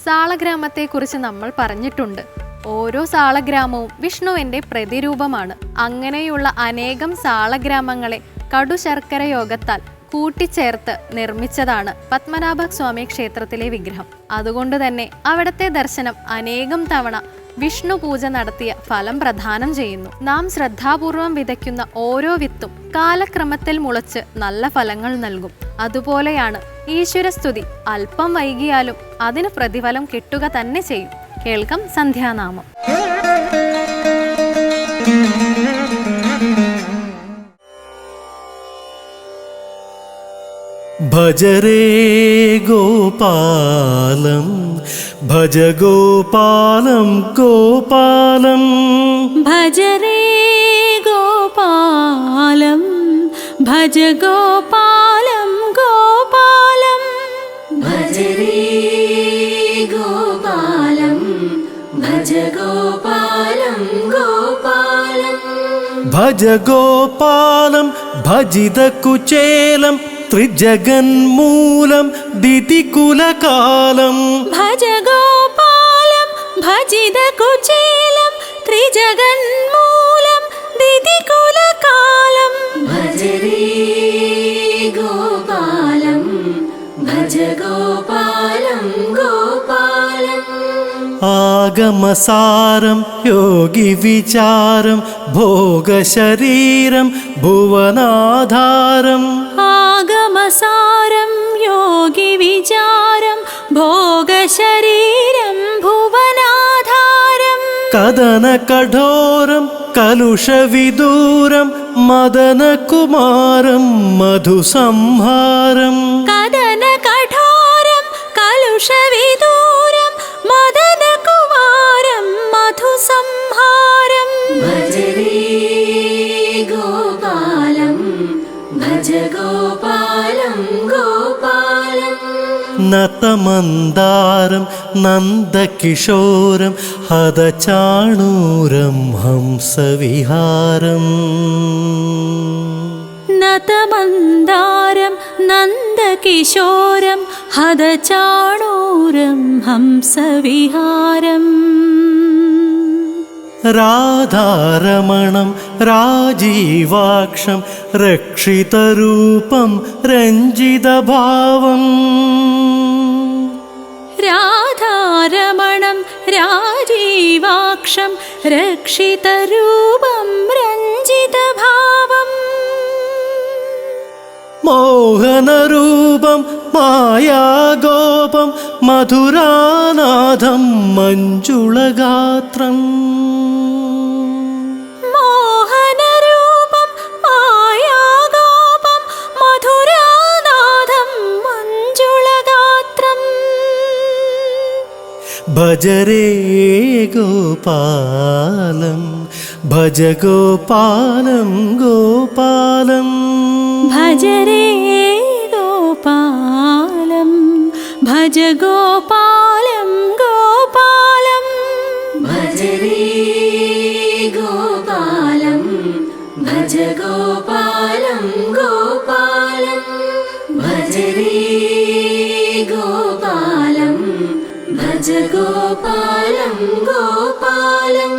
സാളഗ്രാമത്തെക്കുറിച്ച് നമ്മൾ പറഞ്ഞിട്ടുണ്ട്. ഓരോ സാളഗ്രാമവും വിഷ്ണുവിൻ്റെ പ്രതിരൂപമാണ്. അങ്ങനെയുള്ള അനേകം സാളഗ്രാമങ്ങളെ കടുശർക്കര യോഗത്താൽ കൂട്ടിച്ചേർത്ത് നിർമ്മിച്ചതാണ് പത്മനാഭസ്വാമി ക്ഷേത്രത്തിലെ വിഗ്രഹം. അതുകൊണ്ട് തന്നെ അവിടുത്തെ ദർശനം അനേകം തവണ വിഷ്ണു പൂജ നടത്തിയ ഫലം പ്രദാനം ചെയ്യുന്നു. നാം ശ്രദ്ധാപൂർവം വിതയ്ക്കുന്ന ഓരോ വിത്തും കാലക്രമത്തിൽ മുളച്ച് നല്ല ഫലങ്ങൾ നൽകും. അതുപോലെയാണ് ഈശ്വരസ്തുതി. അല്പം വൈകിയാലും അതിന് പ്രതിഫലം കിട്ടുക തന്നെ ചെയ്യും. കേൾക്കാം സന്ധ്യാനാമം. ഭജരേ ഗോപാലം ഭജ ഗോപാലം ഗോപാലം ഭജരേ ഗോപാലം ഭജ ഗോപാലം ഗോപാലം ഭജരേ ഗോപാലം ഭജ ഗോപാലം ഗോപാലം ഭജ ഗോപാലം ഭജിത കുചേലം ത്രിജഗന്മൂലം ദിതികുലകാലം ഭജ ഗോപാലം ഭജിത കുചേലം ത്രിജഗന്മൂലം ദിതികുലകാലം ഭജരേ ഗോപാലം ഭജ ഗോപാലം ഗോപാലം ആഗമസാരം യോഗി വിചാരം ഭോഗശരീരം ഭുവനാധാരം ആഗമസാരം യോഗി വിചാരം ഭോഗശരീരം ഭുവനാധാരം കദന കഠോരം കലുഷവിദൂരം മദനകുമാരം മധുസംഹാരം കദന കഠോരം കലുഷവിദൂരം മദനകുമാരം മധുസംഹാരം ഭജരേ ഗോപാലം ഭജ ഗോപാലം ഗോപാലം നതമന്ദാരം നന്ദകിശോരം ഹതചാണൂരം ഹംസവിഹാരം നതമന്ദാരം നന്ദകിശോരം ഹതചാണൂരം ഹംസവിഹാരം രാധാരമണം രാജീവാക്ഷം രക്ഷിതരൂപം രഞ്ജിതഭാവം രാധാരമണം രാജീവാക്ഷം രക്ഷിതരൂപം രഞ്ജിതഭാവം മോഹനരൂപം മായാഗോപം മധുരാനാഥം മഞ്ജുളഗാത്രം മോഹനരൂപം മായാഗോപം മധുരാനാഥം മഞ്ജുളഗാത്രം ഭജരേ ഗോപാലം ഭജ ഗോപാലം ഗോപാലം ഭജരേ ഗോപാലം ഭജ ഗോപാലം ഗോപാലം ഭജരേ ഗോപാലം ഭജ ഗോപാലം ഗോപാലം ഭജരേ ഗോപാലം ഭജ ഗോപാലം ഗോപാലം